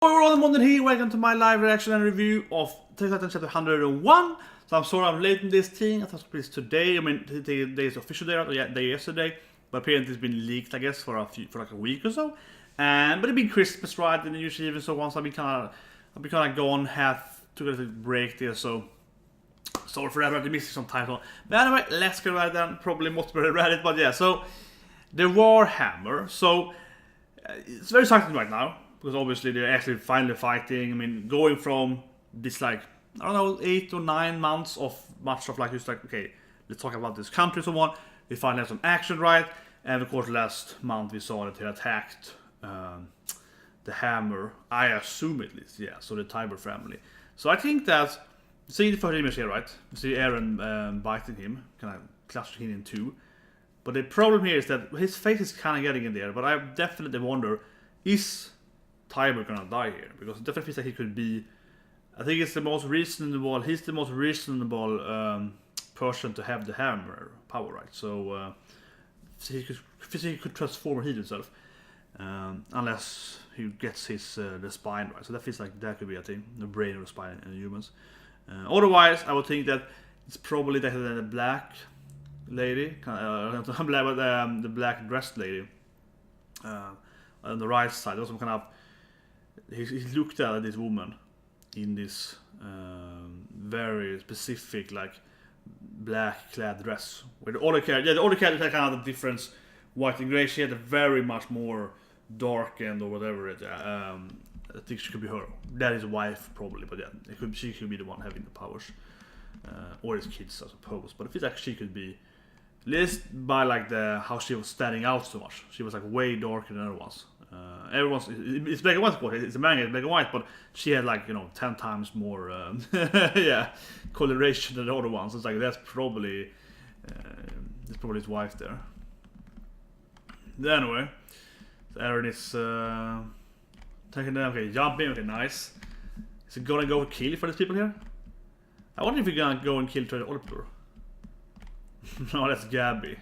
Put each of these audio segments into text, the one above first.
Hello, Myrmonden here. Welcome to my live reaction and review of Attack on Titan chapter 101. So I'm sorry I'm late in this thing. I thought it was today. I mean, today is official day, or day yesterday, but apparently it's been leaked, I guess, for like a week or so. But it's been Christmas, right? And usually even so once I've been kind of gone took a little break there, so sorry for that. I'm missing some title. But anyway, let's get right down. Probably most of read it, but yeah. So the Warhammer. So it's very exciting right now. Because obviously they're actually finally fighting. I mean, going from this like, I don't know, 8 or 9 months of much of like, just like, okay, let's talk about this country and so on. We finally have some action, right? And of course last month we saw that they attacked the Hammer. I assume at least, yeah, so the Tiber family. So I think that, see the first image here, right? You see Eren biting him, kind of clutching him in two. But the problem here is that his face is kind of getting in there, but I definitely wonder, is Tiber gonna die here? Because it definitely feels like he could be. I think it's the most reasonable. He's the most reasonable person to have the hammer power, right? So he could transform and heal himself, unless he gets his the spine right. So that feels like that could be a thing, the brain or the spine in humans. Otherwise, I would think that it's probably the black lady, the black dressed lady on the right side. There was some kind of. He looked at this woman in this very specific, like, black clad dress. Where the other characters had kind of the difference, white and grey. She had a very much more darkened or whatever. I think she could be her. That is his wife probably, but yeah, she could be the one having the powers, or his kids, I suppose. But it feels like she could be, at least by like how she was standing out so much. She was like way darker than everyone's. It's black and white, of course. It's a manga, it's black and white, but she had like 10 times more, yeah, coloration than the other ones. It's like that's probably his wife there. Anyway, so Eren is taking them. Okay, jumping. Okay, nice. Is he gonna go kill for these people here? I wonder if he's gonna go and kill the other people. No, that's Gabby.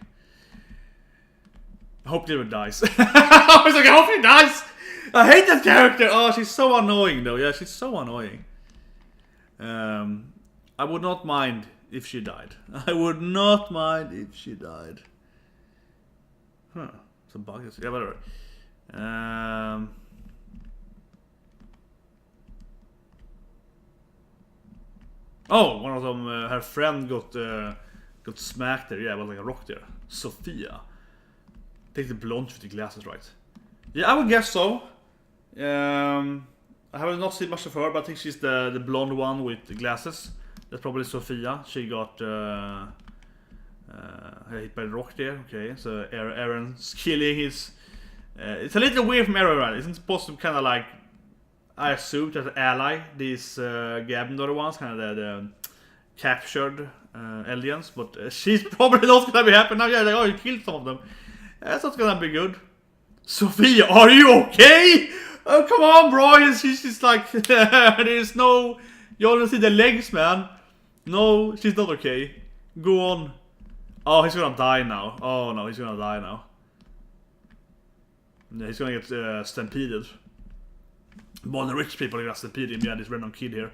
I hope David dies. I was like, I hope he dies! I hate that character! Oh, she's so annoying though. Yeah, she's so annoying. I would not mind if she died. I would not mind if she died. Huh. Some bugs. Yeah, whatever. Oh, one of them, her friend got smacked there. Yeah, it was like a rock there. Sophia. Take the blonde with the glasses, right? Yeah, I would guess so. I have not seen much of her, but I think she's the blonde one with the glasses. That's probably Sophia. She got hit by the rock there. Okay, so Eren's killing his. It's a little weird from Eren, right? Isn't it supposed to kind of like, I assume, as an ally, these Gabn other ones, kind of the captured aliens, but she's probably not gonna be happy now. Yeah, like, oh, you killed some of them. That's not gonna be good. Sophia, are you okay? Oh, come on, bro. She's just like, there's no. You only see the legs, man. No, she's not okay. Go on. Oh, he's gonna die now. Oh no, he's gonna die now. Yeah, he's gonna get stampeded. More the rich people are gonna stampede him. Yeah, this random kid here.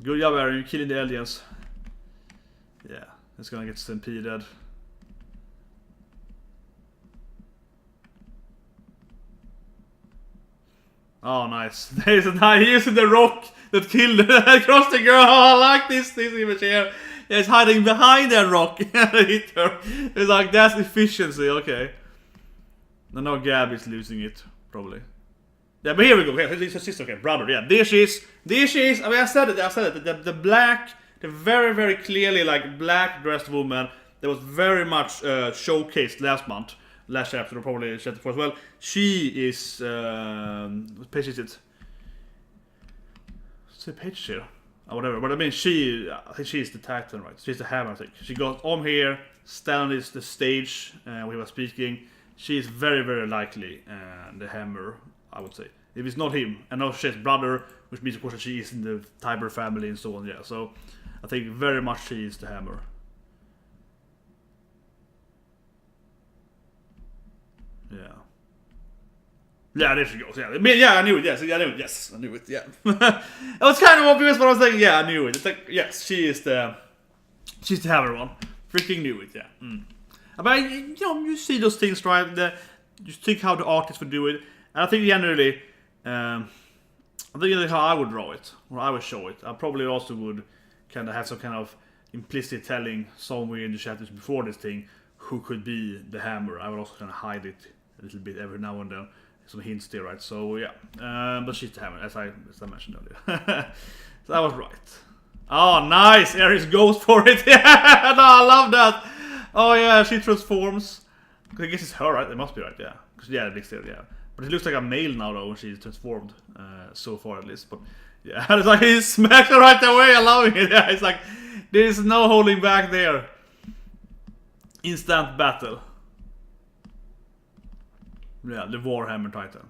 Good job, Eren. You're killing the aliens. Yeah, he's gonna get stampeded. Oh, nice. There's a nice using the rock that killed across the girl. Oh, I like this image here. Yeah, it's hiding behind that rock. Hit her. It's like, that's efficiency. Okay. No, Gab is losing it, probably. Yeah, but here we go. Okay, it's her sister. Okay, brother. Yeah, there she is. There she is. I mean, I said it. The black, the very, very clearly like black dressed woman that was very much showcased last chapter, probably chapter 4 as well. She is what page is it? What's the page here? Or whatever. But I mean, I think she's the Titan, right? She's the hammer, I think. She got on here, stand on the stage when we were speaking. She is very, very likely the hammer, I would say. If it's not him, and now she's brother, which means of course that she is in the Tiber family and so on. Yeah, so I think very much she is the hammer. Yeah. Yeah, there she goes. Yeah, I knew it. Yes, yeah, I knew it. Yes, I knew it. Yeah, it was kind of obvious, but I was thinking, yeah, I knew it. It's like, yes, she's the hammer one. Freaking knew it. Yeah. But you know, you see those things, right? You think how the artist would do it, and I think generally, I think how I would draw it or I would show it. I probably also would kind of have some kind of implicit telling somewhere in the chapters before this thing who could be the hammer. I would also kind of hide it a little bit every now and then. Some hints there, right? So yeah, but she's the hammer, as I mentioned earlier. So I was right. Oh, nice! Ares goes for it. Yeah, no, I love that. Oh yeah, she transforms. I guess it's her, right? It must be right, yeah. Because yeah, it looks there, yeah. But it looks like a male now, though, when she's transformed. So far, at least. But yeah, it's like he smacked her right away. I'm loving it. Yeah, it's like there's no holding back there. Instant battle. Yeah, the Warhammer Titan.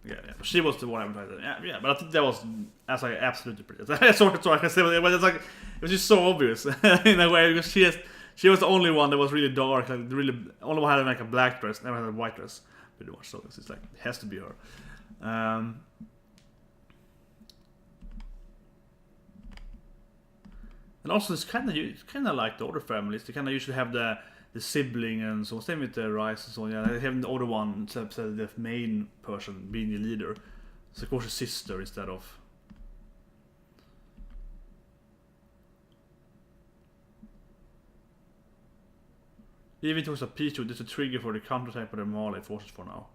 Yeah, she was the Warhammer Titan. Yeah, but I think that was, as I absolutely predicted. Sorry, I can say, but it's like it was just so obvious in a way because she was the only one that was really dark, like really only one had like a black dress, never had a white dress, pretty much. So it's like it has to be her. And also it's kind of like the other families. They kind of usually have the sibling and so on. Same with the Rise and so on. Yeah, they have the other one, except the main person being the leader. So of course a sister instead of. Even if it was a P2, there's a trigger for the counter-type of the melee forces for now.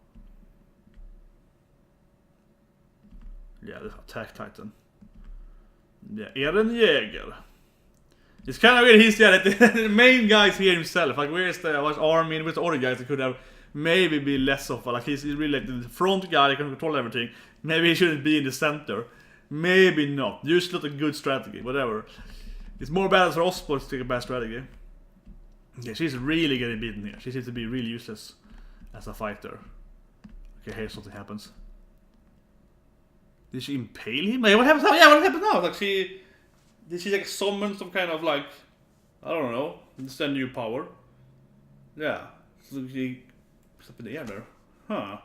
Yeah, the attack titan. Yeah, Eren Jäger. It's kind of weird. He's the main guy's here himself. Like, where's the army and where's the other guys that could have maybe be less of? Like, he's really like the front guy that can control everything. Maybe he shouldn't be in the center. Maybe not. Usually not a good strategy. Whatever. It's more bad for us, but it's still a bad strategy. Yeah, she's really getting beaten here. She seems to be really useless as a fighter. Okay, here something happens. Did she impale him? Like, what happens now? Yeah, what happens now? Like did she like summon some kind of like, I don't know, it's a new power? Yeah, so she up in the air there. Huh.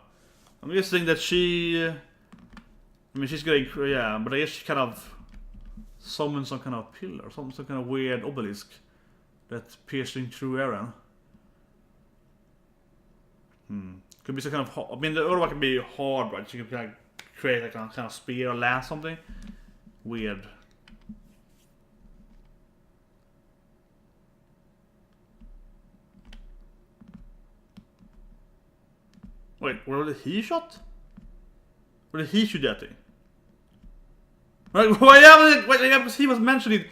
I'm guessing that she, I mean she's getting, yeah, but I guess she kind of summoned some kind of pillar, some kind of weird obelisk that's piercing through Eren. Could be some kind of, I mean the other one can be hard, right? She can like create like a kind of spear or lance something. Weird. Wait, where did he shot? Where did he shoot that thing? Right, wait, he was mentioning,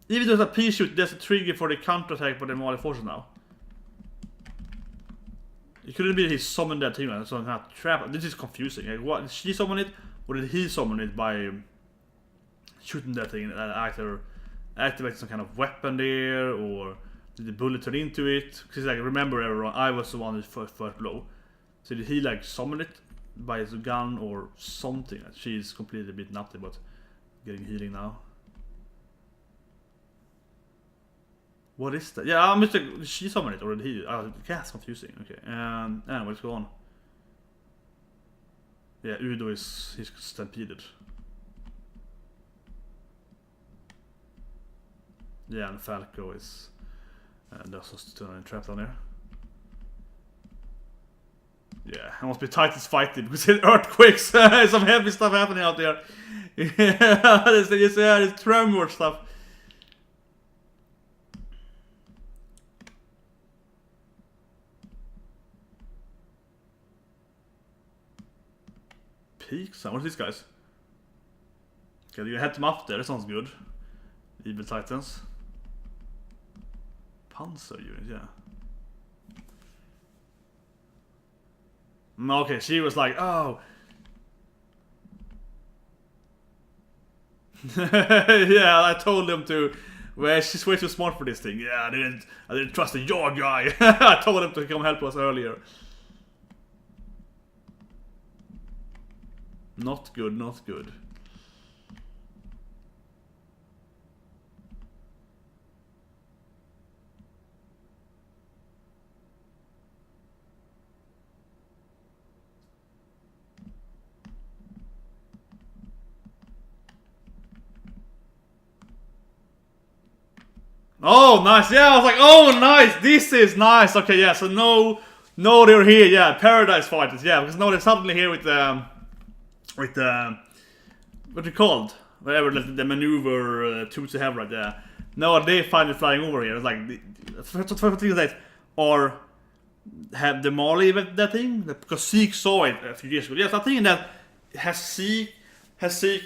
even though there's a P-shoot, there's a trigger for the counterattack by the melee forces now. It couldn't be that he summoned that thing, so kind of trap. This is confusing. Like, what, did she summon it, or did he summon it by shooting that thing and either activate some kind of weapon there, or did the bullet turn into it? Because like, remember everyone, I was the one who first blow. So did he like summon it by his gun or something? She's completely beaten up there, but getting healing now. What is that? Yeah, I'm mistaken. Did she summon it or did he? That's confusing. Okay, and what's going on? Yeah, Udo he's stampeded. Yeah, and Falco is that's just turning trapped down there. Yeah, it must be Titans fighting because it's earthquakes. Some heavy stuff happening out there. Yeah, there's tremor stuff. Peaks? What are these guys? Okay, you head them up there. That sounds good. Evil Titans. Panzer unit, yeah. Okay, she was like, oh. Yeah, I told them to. Well, she's way too smart for this thing. Yeah, I didn't trust the yaw guy. I told him to come help us earlier. Not good, not good. Oh, nice. Yeah, I was like, oh, nice. This is nice. Okay, yeah. So no, they're here. Yeah, Paradise Fighters. Yeah, because no, they're suddenly here with what they called? Whatever the maneuver tools they have right there. No, they finally flying over here. It's like the first thing that or have the Mali that thing because Seek saw it a few years ago. Yes, I think that has Seek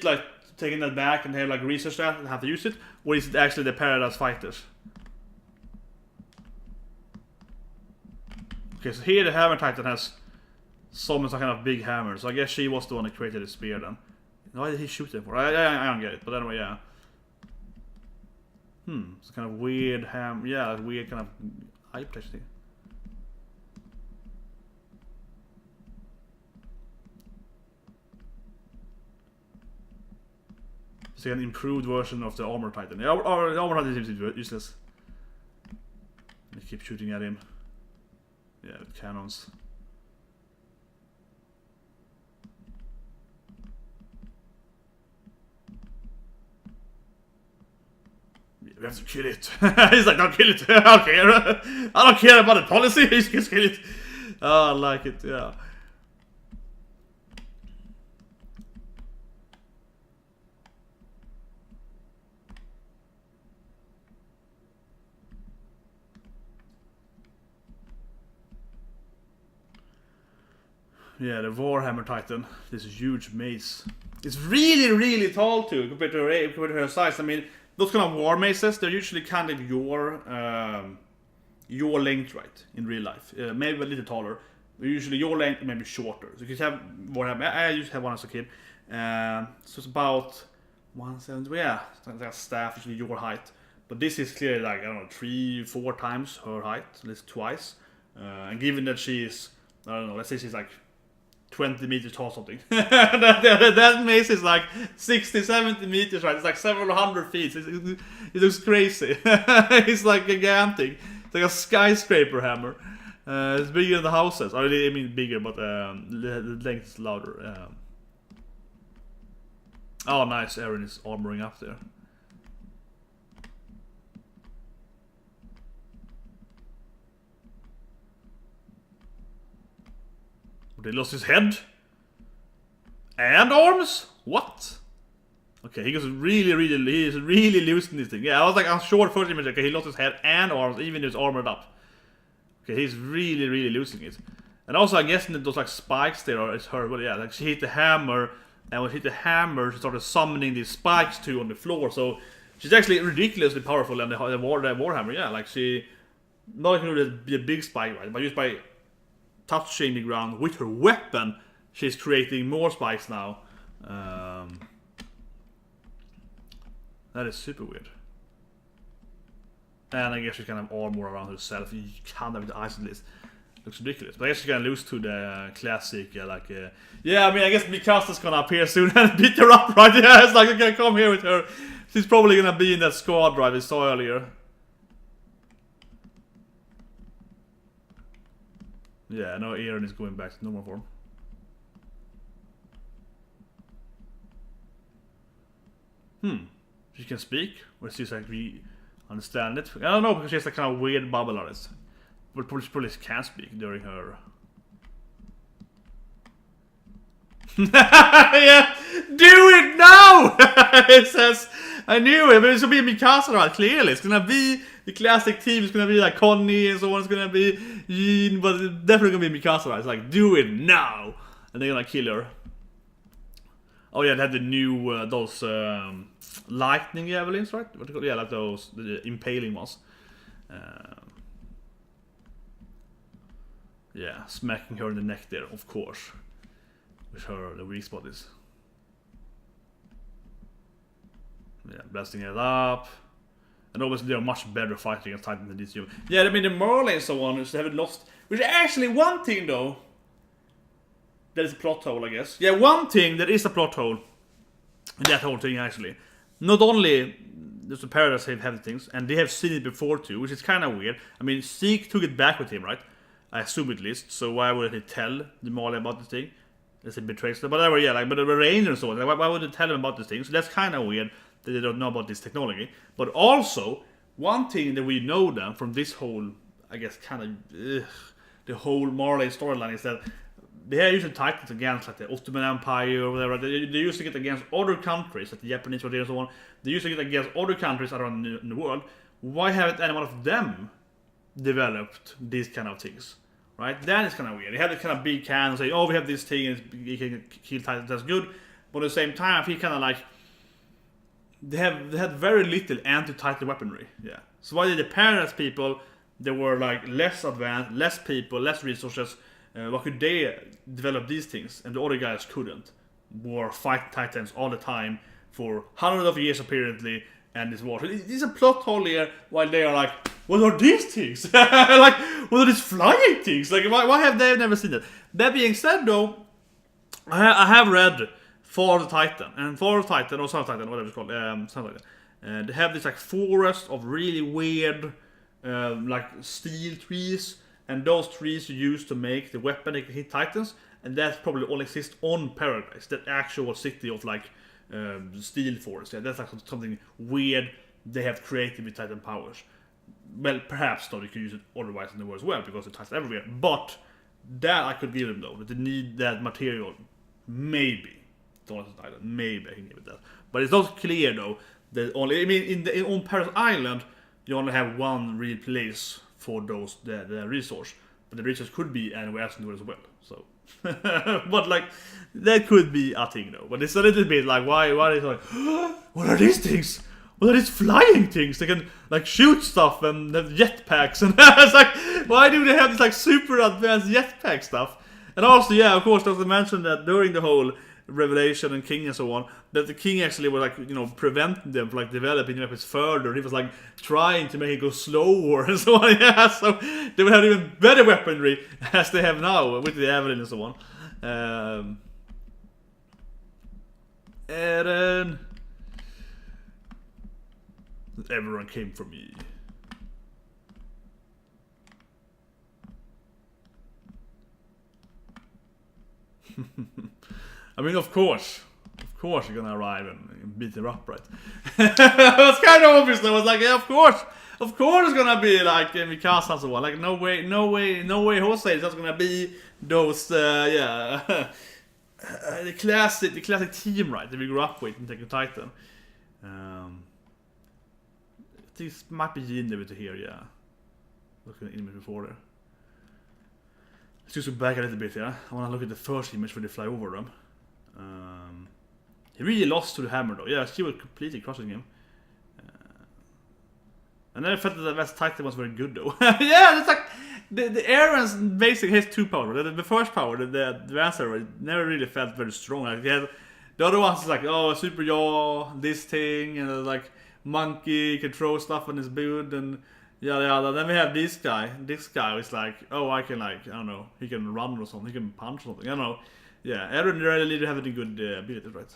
like taken that back and they have like researched that and how to use it, or is it actually the Paradise Fighters? Okay, so here the Hammer Titan has some kind of big hammer, so I guess she was the one that created the spear then. Why did he shoot them for? I don't get it, but anyway, yeah. It's kind of weird ham. Yeah, weird kind of eye place thing. It's an improved version of the Armor Titan. Yeah, the Armor Titan seems to be useless. They keep shooting at him. Yeah, with cannons. We have to kill it. He's like, don't kill it. I don't care. I don't care about the policy. He's just kill it. Oh, I like it. Yeah. Yeah, the Warhammer Titan. This huge mace. It's really, really tall too compared to her size. I mean, those kind of war maces, they're usually kind of your length, right? In real life, maybe a little taller. But usually your length, maybe shorter. So you can have Warhammer. I used to have one as a kid. So it's about 170. Yeah, like a staff, usually your height. But this is clearly like I don't know 3-4 times her height, at least twice. And given that she's I don't know, let's say she's like 20 meters tall something. that mace is like 60-70 meters, right? It's like several hundred feet. It looks crazy. It's like gigantic. It's like a skyscraper hammer. It's bigger than the houses. I mean bigger, but the length is louder. Oh, nice. Aaron is armoring up there. They lost his head and arms. What? Okay, he is really losing this thing. Yeah, I was like, I'm sure first image. Okay, he lost his head and arms, even if it's armored up. Okay, he's really losing it. And also, I'm guessing that those like spikes there are it's her. But yeah, like she hit the hammer, and when she hit the hammer, she started summoning these spikes too on the floor. So she's actually ridiculously powerful. And the Warhammer, yeah, like she not only be a big spike, right, but just by touching the ground with her weapon, she's creating more spikes now. That is super weird. And I guess she's kind of armor around herself. You can't have the eyes on this. Looks ridiculous. But I guess she's gonna lose to the classic, yeah, I mean, I guess Mikasa's gonna appear soon and beat her up, right? Yeah, it's like I'm gonna come here with her. She's probably gonna be in that squad drive we saw earlier. Yeah, no, Aaron is going back to normal form. She can speak, or she's like we understand it. I don't know, because she has a kind of weird bubble on it. But probably can speak during her. Yeah, do it now! It says, I knew it, but it's gonna be Mikasa, right? Clearly, it's gonna be the classic team. It's gonna be like Connie and so on. It's gonna be Yin, but it's definitely gonna be Mikasa, right? It's like, do it now, and they're gonna kill her. Oh yeah, they had the new those lightning javelins, right? What do you call? Yeah, like those the impaling ones. Yeah, smacking her in the neck there, of course. Which her the weak spot is. Yeah, blasting it up. And obviously they are much better fighting against Titan than this human. Yeah, I mean the Merlin and so on, they haven't lost. Which is actually one thing though. That is a plot hole, I guess. Yeah, one thing that is a plot hole in that whole thing actually. Not only does the Paradise have things, and they have seen it before too, which is kind of weird. I mean, Zeke took it back with him, right? I assume at least. So why would he tell the Mali about this thing? As a betrays them. But whatever, yeah, like, but the Ranger and so on. Like, why would they tell them about this thing? So that's kind of weird that they don't know about this technology. But also, one thing that we know then from this whole, I guess, kind of the whole Marley storyline is that they are usually titans against like the Ottoman Empire or whatever. They used to get against other countries, like the Japanese and so on. They used to get against other countries around in the world. Why haven't any one of them developed these kind of things? Right? Then it's kind of weird. They have this kind of big can and say, oh, we have this thing and you can kill titans, that's good. But at the same time, I feel kind of like they had very little anti-titan weaponry. Yeah. So why did the Paradise people, they were like less advanced, less people, less resources, why could they develop these things and the other guys couldn't? Were fighting titans all the time for hundreds of years apparently, and this war. There's a plot hole here while they are like, what are these things? Like, what are these flying things? Like, why have they never seen that? That being said, though, I have read For the Titan, and For the Titan, or Son of Titan, whatever it's called, something like that. They have this like forest of really weird, like steel trees, and those trees you use to make the weapon that can hit titans, and that probably all exists on Paradise, that actual city of like steel forest. Yeah, that's like something weird they have created with titan powers. Well, perhaps though they could use it otherwise in the world as well, because it titans everywhere. But that I could give them though, that they need that material. Maybe. Maybe I can give it that. But it's not clear though. That only, I mean, on Paradise Island, you only have one real place for those the resource, but the resource could be anywhere else in the world as well. So, but like that could be a thing though. But it's a little bit like why is like what are these things? What are these flying things? They can like shoot stuff and have jetpacks, and it's like why do they have this like super advanced jetpack stuff? And also, yeah, of course, there's a mention that during the whole Revelation and King and so on, that the King actually was like, you know, preventing them from like developing weapons further. He was like trying to make it go slower and so on. Yeah, so they would have even better weaponry as they have now with the Evelyn and so on. Eren, everyone came for me. I mean, of course you're gonna arrive and beat them up, right? It was kind of obvious. I was like, yeah, of course it's gonna be like Mikasa and so on. Like, no way, Jose is just gonna be those, the classic team, right? That we grew up with in Attack on Titan. This might be Jin over here, yeah. Looking at the image before there. Let's just go back a little bit, yeah. I want to look at the first image where they fly over them. He really lost to the hammer, though. Yeah, she was completely crushing him. And then I felt that the West Titan was very good, though. Yeah, it's like the Eren's basically has two powers. The first power, the advanced power, never really felt very strong. Like the other ones is like, oh, super yaw, this thing, and like monkey can throw stuff on his boot, and yeah. Then we have this guy. This guy is like, oh, I can like, I don't know, he can run or something, he can punch or something. I don't know. Yeah, Eren really have any good abilities, right?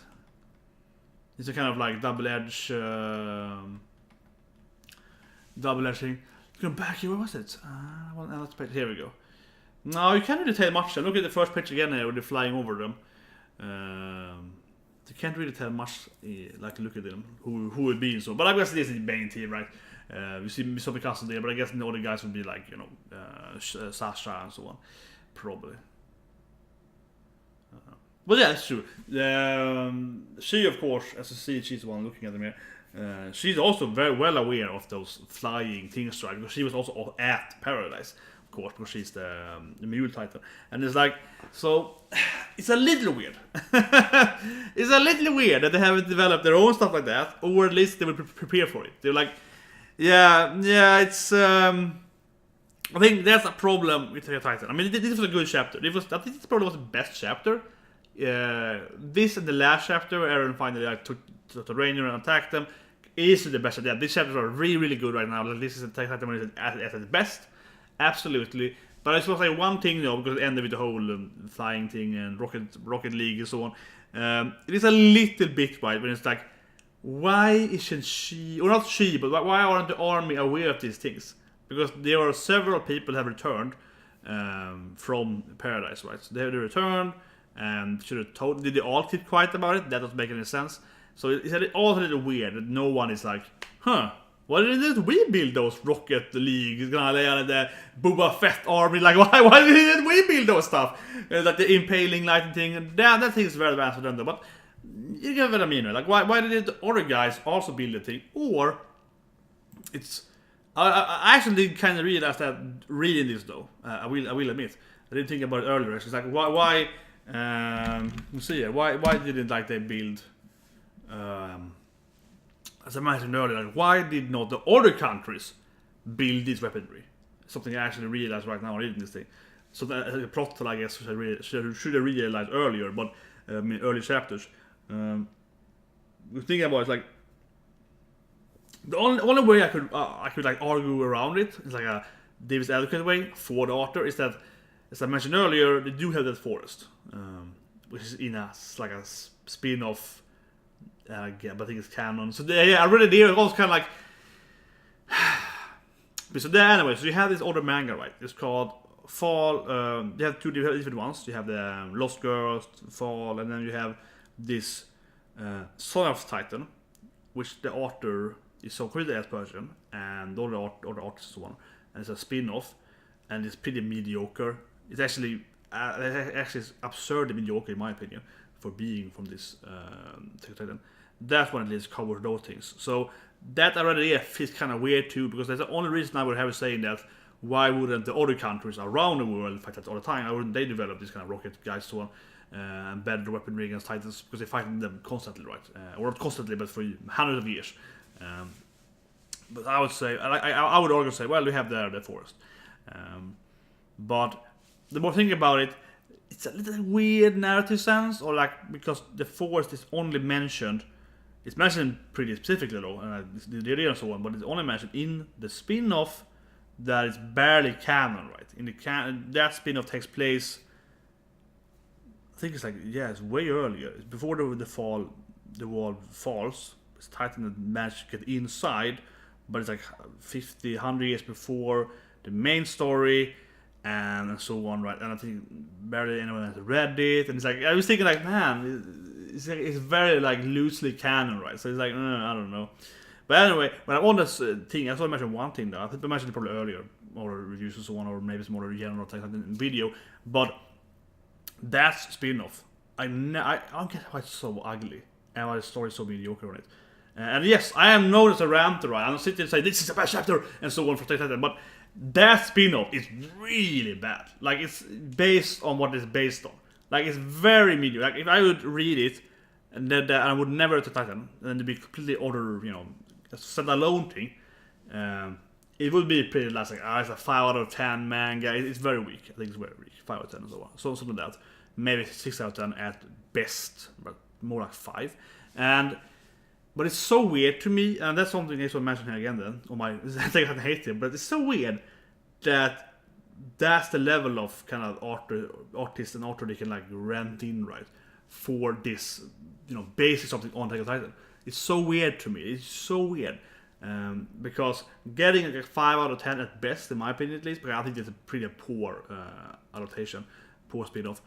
It's a kind of like double-edged thing. Go back here, where was it? Let's page. Here we go. No, you can't really tell much. Look at the first picture again here, where they're flying over them. You can't really tell much, like look at them, who would be and so. But I guess this is the main team, right? We saw Mikasa there, but I guess the other guys would be like, you know, Sasha and so on, probably. But yeah, it's true. She, of course, as you see, she's the one looking at them here. She's also very well aware of those flying things, right? Because she was also at Paradise, of course, because she's the Mule Titan. And it's like, so, it's a little weird. It's a little weird that they haven't developed their own stuff like that, or at least they will prepare for it. They're like, yeah, it's... I think that's a problem with Titan. I mean, this was a good chapter. I think this probably was the best chapter. This and the last chapter, where Eren finally like, took the Ranger and attacked them, is the best. Yeah, these chapters are really good right now. Like, this is Attack on Titan at its best, absolutely. But I suppose like one thing though, because it ended with the whole flying thing and Rocket League and so on. It is a little bit right when it's like, why isn't she, or not she, but why aren't the army aware of these things? Because there are several people have returned from Paradise, right? So they returned. And should have told. Did they all keep quiet about it? That doesn't make any sense. So it's all a little weird that no one is like, huh, Why didn't we build those Rocket League, the Boba Fett army? Like, why didn't we build those stuff? Like the impaling lightning thing. That thing is very advanced for them, but you get what I mean, right? Like, why did the other guys also build the thing? Or it's I actually kind of realize that reading this though. I will admit I didn't think about it earlier. It's like why let's see here. Why didn't like they build as I mentioned earlier, like, why did not the other countries build this weaponry? Something I actually realized right now reading this thing. So the plot, I guess, should have realized earlier, but early chapters. The thing about it is like the only way I could like argue around it is like a Davis Advocate way for the author is that, as I mentioned earlier, they do have that forest, which is in a like a spin-off. Yeah, but I think it's canon. So I read it there. It was kind of like. So there, anyway. So you have this other manga, right? It's called Fall. You have two different ones. You have the Lost Girls, Fall, and then you have this Son of Titan, which the author is so crazy as person, and all the artists one, and it's a spin-off, and it's pretty mediocre. It's actually absurdly mediocre in my opinion for being from this Titan. That one at least covers those things. So that already feels kind of weird too, because that's the only reason I would have saying that. Why wouldn't the other countries around the world fight that all the time? Why wouldn't they develop this kind of rocket guys so on and better weaponry against Titans? Because they fight them constantly, right? Or not constantly, but for hundreds of years. But I would say, I would argue say, well, we have the forest. But the more thinking about it, it's a little weird narrative sense, or like because the forest is only mentioned. It's mentioned pretty specifically though, the idea and so on, but it's only mentioned in the spin-off that is barely canon, right? In the that spin-off takes place, I think it's like, it's way earlier. It's before the wall falls. It's Titan that managed to get inside, but it's like 50, 100 years before the main story, and so on, right? And I think barely anyone has read it, and it's like, I was thinking like, man, it's very like loosely canon, right? So it's like, I don't know. But anyway, when I'm on this thing, I saw I mentioned one thing though. I think I mentioned it probably earlier, or reviews and so on, or maybe it's more general type in video. But that's spin-off. I don't get why it's so ugly and why the story is so mediocre on it. And yes, I am known as a ranter, right? I'm not sitting and say this is a bad chapter and so on for Titan, but that spin-off is really bad. Like, it's based on what it's based on. Like, it's very mediocre. Like, if I would read it, and then I would never to Titan, and it'd be completely other, a standalone thing. It would be pretty less like, it's a 5 out of 10 manga. It's very weak. I think it's very weak. 5 out of 10 and so on. So something like that. Maybe 6 out of 10 at best, but more like 5. But it's so weird to me, and that's something I should mention here again then. I think I hate it, but it's so weird that that's the level of kind of artist and author they can like rent in, right? For this, basic something on Attack on Titan. It's so weird to me. It's so weird. Because getting like a 5 out of 10 at best, in my opinion at least, because I think it's a pretty poor adaptation, poor spin-off.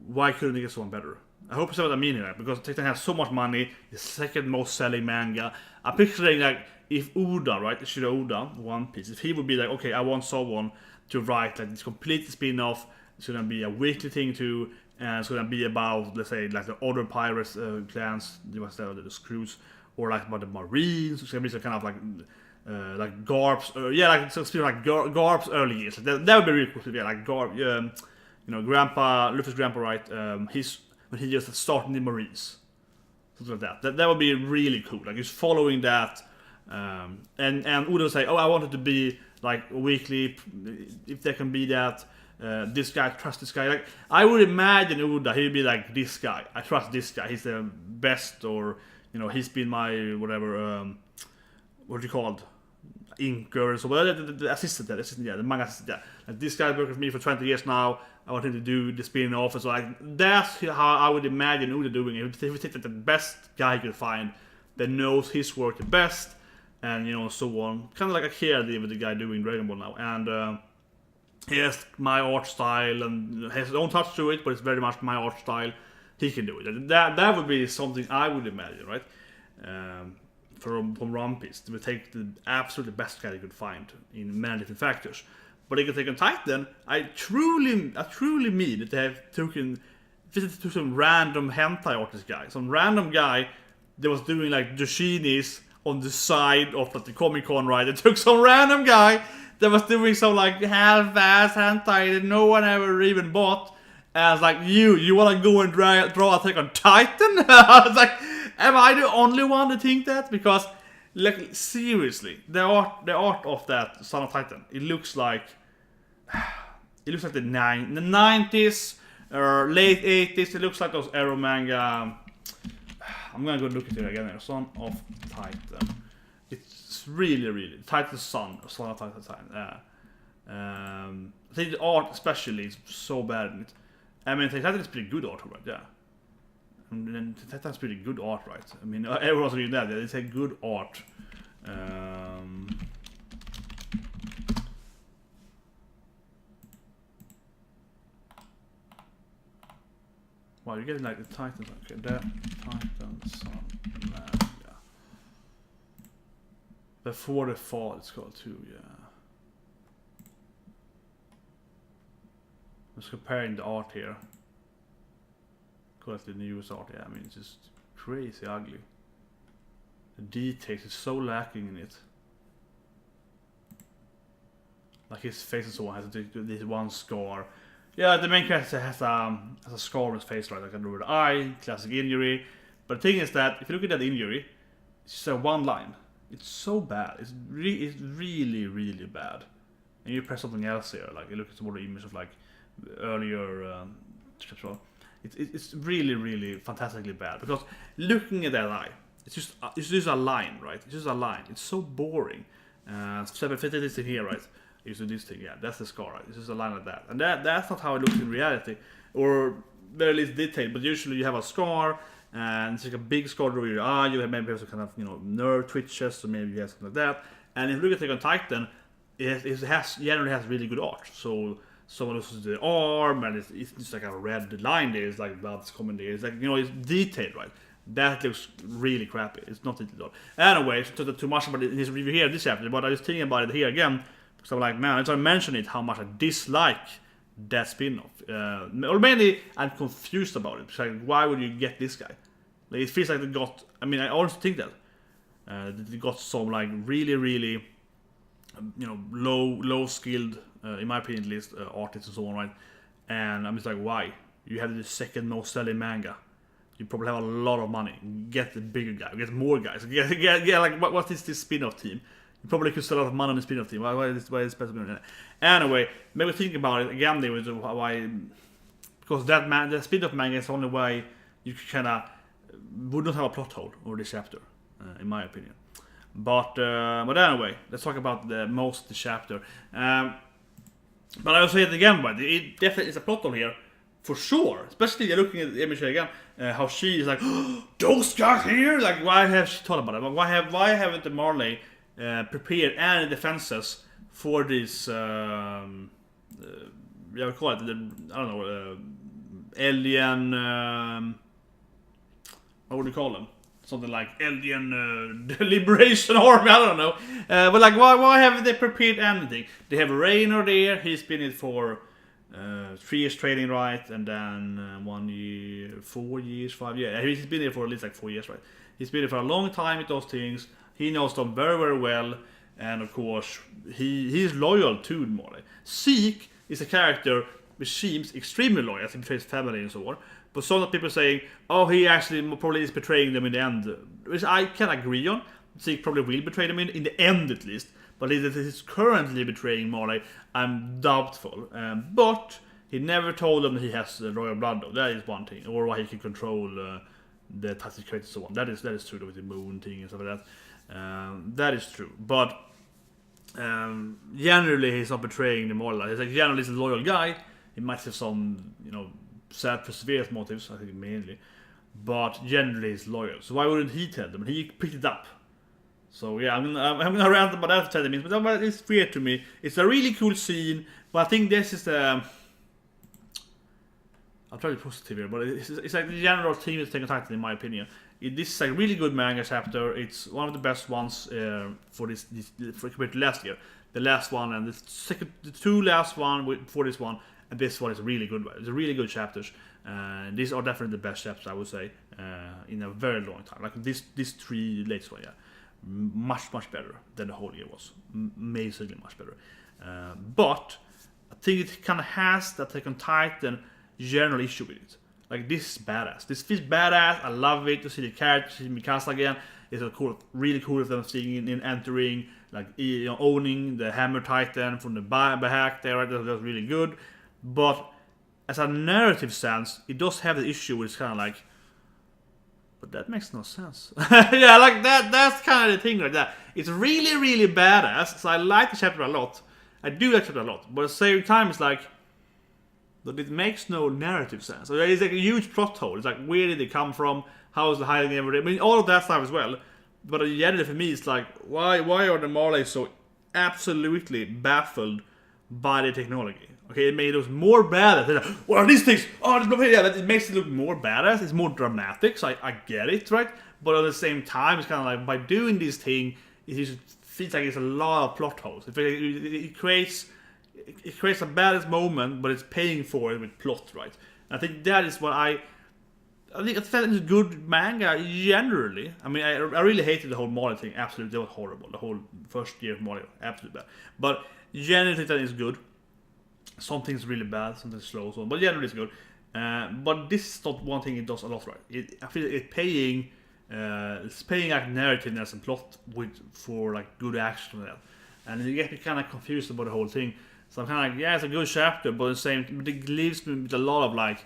Why couldn't they get someone better? I hope you see what I mean here, because Titan has so much money, the second most selling manga. I'm picturing like if Oda, right, Shiro Oda, One Piece, if he would be like, okay, I want someone to write like this complete spin-off. It's gonna be a weekly thing too, and it's gonna be about, let's say, like the other pirates clans, the Screws, or like about the Marines. It's gonna be some kind of like Garp's, like something like Garp's early years. That would be really cool to be like Garp, Grandpa, Luffy's grandpa, right? When he just started the Marines, something like that. That would be really cool. Like he's following that, and Udo would say, "Oh, I want it to be like weekly. If there can be that, this guy, trust this guy." Like I would imagine Uda, he'd be like, "This guy, I trust this guy. He's the best," or he's been my whatever. What do you call it? Inker, so the assistant, the manga assistant. Yeah. Like, this guy worked with me for 20 years now. I want him to do the spin-off, and so like that's how I would imagine Uda doing it. If we take the best guy he could find that knows his work the best, and so on. Kind of like Akira did with the guy doing Dragon Ball now, and he has my art style and has his own touch to it, but it's very much my art style. He can do it. That would be something I would imagine, right? from Rampist. They will take the absolutely best guy they could find in many different factors. But they can take on Titan. I truly mean that they have visited to some random hentai artist guy, some random guy that was doing like Doshinis on the side of like, the Comic-Con, right? They took some random guy that was doing some like half-ass hentai that no one ever even bought. And I was like, you want to go and draw Attack on Titan? I was like, am I the only one to think that? Because, like, seriously, the art of that Son of Titan, it looks like the 90s or late 80s. It looks like those Arrow manga. I'm gonna go look at it again here. Son of Titan. It's really Titan's Son of Titan. I think the art especially is so bad in it. I mean, Titan is pretty good art, right? Yeah. And then Titan's pretty good art, right? I mean, everyone's reading that. It's a good art. Wow, you're getting like the Titans. Okay, that Titan Son manga. Before the Fall, it's called too. Yeah. I'm just comparing the art here. Call it the newest art. Yeah, I mean, it's just crazy ugly. The details is so lacking in it. Like his face and so on has this one scar. Yeah, the main character has a scar on his face, right? Like under the eye, classic injury. But the thing is that if you look at that injury, it's just a one line. It's so bad. It's really bad. And you press something else here, like you look at some more image of like earlier it's really fantastically bad, because looking at that eye, it's just a line, right? It's just a line. It's so boring. So if it is in here, right? You do this thing, yeah, that's the scar, right? It's just a line like that, and that's not how it looks in reality, or very least detailed. But usually you have a scar, and it's like a big scar over your eye. You have maybe some kind of nerve twitches, or maybe you have something like that. And if you look at Attack on Titan, it generally has really good art. So someone loses the arm, and it's just like a red line there. It's like blood's coming there. It's like it's detailed, right? That looks really crappy. It's not detailed. Anyway, so too much about this review here this chapter, but I was thinking about it here again. So I'm like, man, I started mentioning it, how much I dislike that spin-off. Or mainly, I'm confused about it. It's like, why would you get this guy? Like, it feels like they got... I mean, I also think that. They got some, like, really, low-skilled, in my opinion at least, artists and so on, right? And I'm just like, why? You have the second most selling manga. You probably have a lot of money. Get the bigger guy. Get more guys. Get like, what is this spin-off team? You probably could sell a lot of money on the spin-off team. Why is this special? Anyway, maybe think about it again. There was why, because the spin-off manga is the only way you kind of would not have a plot hole over this chapter, in my opinion. But anyway, let's talk about the chapter. But I will say it again, but it definitely is a plot hole here, for sure. Especially looking at the image again, how she is like, oh, those guys here. Like, why have she thought about it? Why haven't the Marley prepared any defenses for this? Yeah, we call it. I don't know. Alien. What would you call them? Something like Alien Liberation Army. I don't know. But like, why haven't they prepared anything? They have Raynor there. He's been in for 3 years training, right? And then 1 year, 4 years, 5 years. He's been there for at least like 4 years, right? He's been there for a long time with those things. He knows them very well, and of course, he's loyal to Marley. Zeke is a character which seems extremely loyal, as he betrays family and so on. But some people saying, oh, he actually probably is betraying them in the end, which I can agree on. Zeke probably will betray them in the end at least. But if he's currently betraying Marley, I'm doubtful. But he never told them that he has royal blood, though. That is one thing, or why he can control the tactic crate and so on. That is true, though, with the moon thing and stuff like that. That is true, but generally he's not betraying the moral. He's like generally he's a loyal guy. He might have some, sad perseverance motives, I think mainly, but generally he's loyal. So why wouldn't he tell them? He picked it up. So yeah, I'm gonna rant about that for 10 minutes, but it's weird to me. It's a really cool scene, but I think this is the. I'll try to be positive here, but it's like the general theme of Attack on Titan, in my opinion. This is a really good manga chapter. It's one of the best ones for compared to last year. The last one and the two last one for this one, and this one is really good. It's a really good chapters. These are definitely the best chapters, I would say, in a very long time. Like these three latest one, yeah, much better than the whole year was. Amazingly much better. But I think it kind of has that Attack on Titan general issue with it. Like, this is badass. This feels badass. I love it to see the character, see Mikasa again. It's a cool, really cool of them seeing in entering, like, you know, owning the Hammer Titan from the back there. Right? That's really good. But as a narrative sense, it does have the issue where it's kind of like, but that makes no sense. Yeah, like that's kind of the thing right there. It's really badass. So I like the chapter a lot. I do like the chapter a lot. But at the same time, it's like, but it makes no narrative sense. So it's like a huge plot hole. It's like, where did it come from? How is the hiding everything? I mean, all of that stuff as well. But generally for me, it's like, why are the Marleys so absolutely baffled by the technology? Okay, it made us more badass. Like, what are these things? Oh, yeah, it makes it look more badass. It's more dramatic, so I get it, right? But at the same time, it's kind of like, by doing this thing, it just feels like it's a lot of plot holes. It creates a badass moment, but it's paying for it with plot, right? And I think that is what I think it's a good manga generally. I mean, I really hated the whole Molly thing. Absolutely, that was horrible. The whole first year of Molly, absolutely bad. But generally, that is good. Some things really bad, something slow, so. But generally, it's good. But this is not one thing it does a lot right. I feel it's paying like narrativeness and plot for like good action and that. And you get me kind of confused about the whole thing. So I'm kind of like, yeah, it's a good chapter, but it leaves me with a lot of like,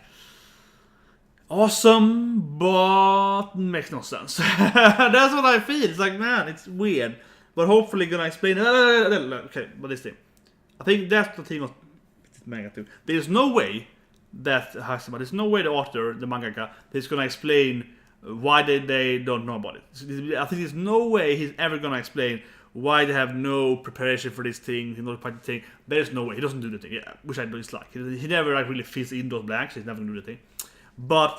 awesome, but makes no sense. That's what I feel. It's like, man, it's weird, but hopefully gonna explain it. Okay, but this thing, I think that's the theme of this manga too. There's no way that Hasima, there's no way the author, the mangaka, is gonna explain why they don't know about it. I think there's no way he's ever gonna explain why they have no preparation for this thing, not part of the thing. There's no way. He doesn't do the thing, yeah, which I dislike. He never like really fills in those blanks. He's never gonna do the thing. But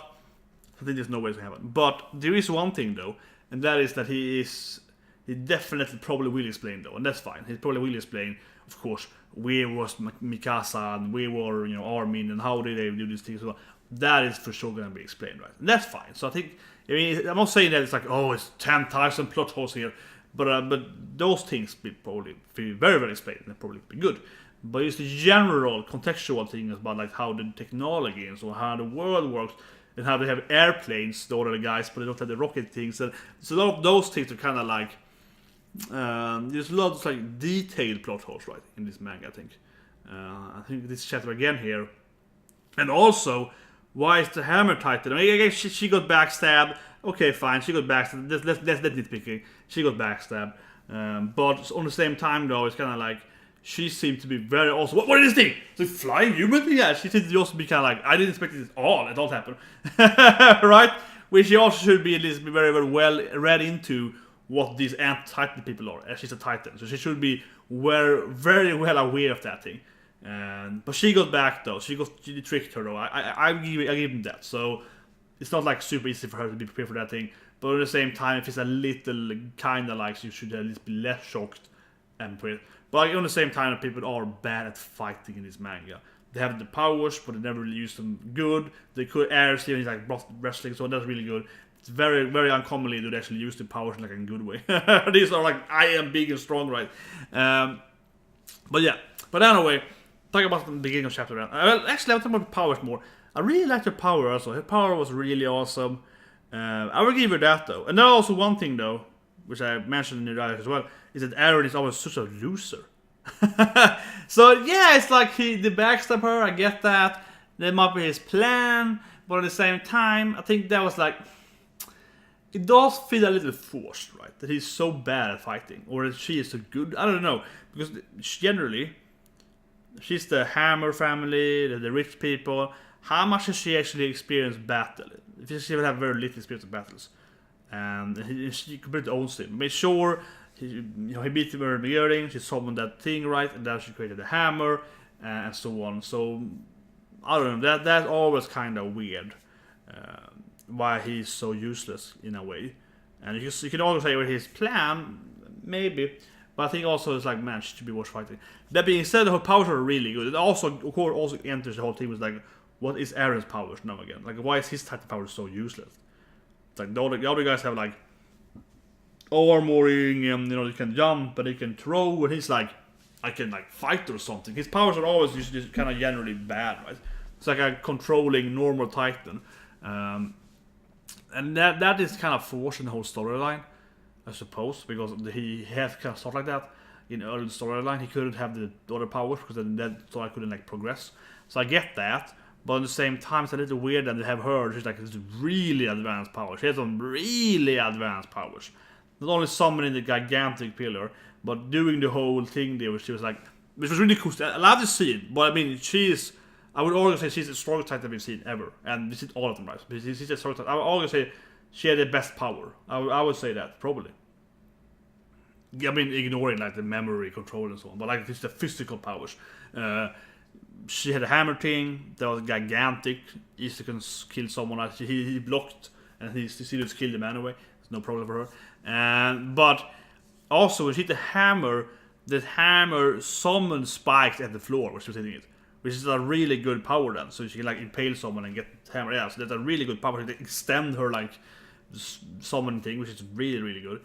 I think there's no way it's gonna happen. But there is one thing though, and that is that he definitely probably will explain though, and that's fine. He probably will explain, of course, where was Mikasa and where were, you know, Armin and how did they do these things. So that is for sure gonna be explained, right? And that's fine. So I think, I mean, I'm not saying that it's like, oh, it's 10,000 plot holes here. But those things will probably be very explained and probably be good. But it's the general contextual thing about like how the technology and so how the world works and how they have airplanes, the other guys, but they don't have the rocket things. And so a lot of those things are kind of like there's lots of like detailed plot holes right in this manga. I think this chapter again here, and also why is the Hammer Titan? I mean, I guess she got backstabbed. Okay, fine, she got backstabbed. That's nitpicking. She got backstabbed. But on the same time, though, it's kind of like she seemed to be very awesome. What is this thing? It's a flying human? Yeah, she seemed to also be kind of like, I didn't expect it at all happen. Right? Which she also should be at least very well read into what these Ant-Titan people are. She's a Titan, so she should be very well aware of that thing. But she got back, though. She tricked her, though. I give him that. So it's not like super easy for her to be prepared for that thing. But at the same time, if it's a little kind of like, you should at least be less shocked and prepared. But like, on the same time, people are bad at fighting in this manga. They have the powers, but they never really use them good. They could air series like wrestling, so that's really good. It's very uncommonly to actually use the powers in like a good way. These are like, I am big and strong, right? But yeah. But anyway, talk about the beginning of chapter 1. Actually, I'll talk about powers more. I really liked her power also. Her power was really awesome. I will give her that though. And then also one thing though, which I mentioned in the dialogue as well, is that Aaron is always such a loser. So yeah, it's like the backstab her, I get that. That might be his plan, but at the same time, I think that was like, it does feel a little forced, right? That he's so bad at fighting, or that she is so good. I don't know, because generally, she's the Hammer family, the rich people. How much has she actually experienced battle? She would have very little experience of battles, and she completely owns him. Made sure he beat him in the beginning. She summoned that thing right, and then she created the hammer and so on. So I don't know, that's always kind of weird. Why he's so useless in a way. And you can also say with his plan, maybe, but I think also it's like, man, she should be worth fighting. That being said, her powers are really good. It also, of course, also enters the whole team with like, what is Aaron's powers now again? Like, why is his type of power so useless? It's like the other guys have like armoring, and you can jump, but he can throw, and he's like, I can like fight or something. His powers are always just kind of generally bad, right? It's like a controlling normal Titan, and that is kind of forcing the whole storyline, I suppose, because he has kind of stuff like that in early storyline. He couldn't have the other powers because then that story couldn't like progress. So I get that. But at the same time, it's a little weird that they have her. She's like this really advanced powers. She has some really advanced powers. Not only summoning the gigantic pillar, but doing the whole thing there, which was really cool. I love to see it, but I mean, I would always say she's the strongest Titan we've seen ever, and we see all of them, right? She's the strongest Titan. I would always say she had the best power. I would say that probably. I mean, ignoring like the memory control and so on, but like it's the physical powers. She had a hammer thing that was gigantic. Easy can kill someone. He blocked, and he still just killed him anyway. It's no problem for her. But also when she hit the hammer summoned spikes at the floor where she was hitting it, which is a really good power then. So she can like impale someone and get the hammer. Yeah, so that's a really good power to extend her like summon thing, which is really really good.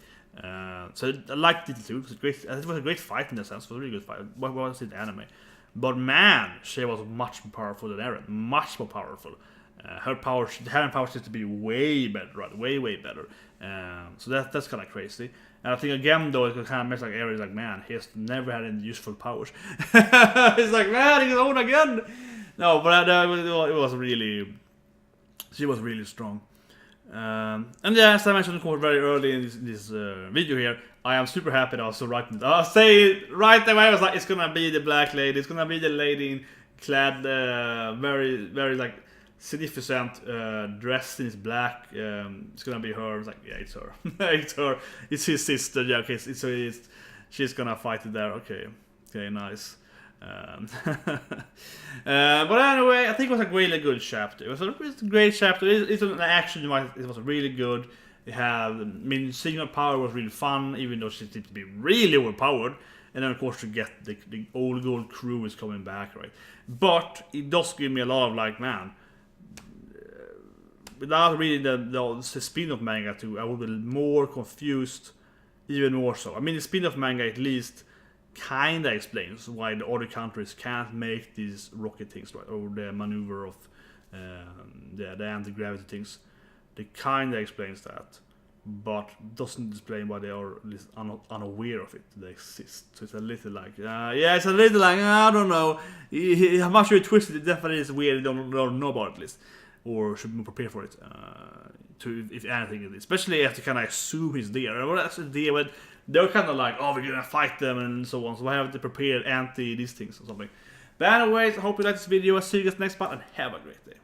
So I liked it too. It was great. It was a great fight in that sense. It was a really good fight. What was it, anime? But man, she was much more powerful than Eren. Much more powerful. Her power seems to be way better, right? Way better. So that's kind of crazy. And I think again though, it kind of makes like Eren is like, man, he has never had any useful powers. It's like, man, he's on again. No, but it was really, she was really strong. And yeah, as I mentioned of course very early in this video here, I am super happy that I was so right. I'll say it right away. I was like, it's gonna be the black lady. It's gonna be the lady in clad, very, very like significant, dressed in black. It's gonna be her. I was like, yeah, it's her. It's her. It's his sister. Yeah, okay. She's gonna fight it there. Okay, nice. But anyway, I think it was a really good chapter. It was a great chapter. It's an action. It was really good. Signal power was really fun, even though she seemed to be really overpowered. And then of course to get the old gold crew is coming back, right? But it does give me a lot of like, man, without reading the spin-off manga too, I would be more confused, even more so. I mean, the spin-off manga at least kinda explains why the other countries can't make these rocket things, right? Or the maneuver of the anti-gravity things. They kinda explains that, but doesn't explain why they are unaware of it. They exist. So it's a little like, it's a little like, I don't know. How much you twisted, it definitely is weird. They don't know about it at least, or should be prepared for it. If anything, especially after kind of assume he's there. Well, that's the deal. But they're kind of like, oh, we're gonna fight them and so on. So why haven't they prepared anti these things or something? But anyways, I hope you like this video. I'll see you guys next part and have a great day.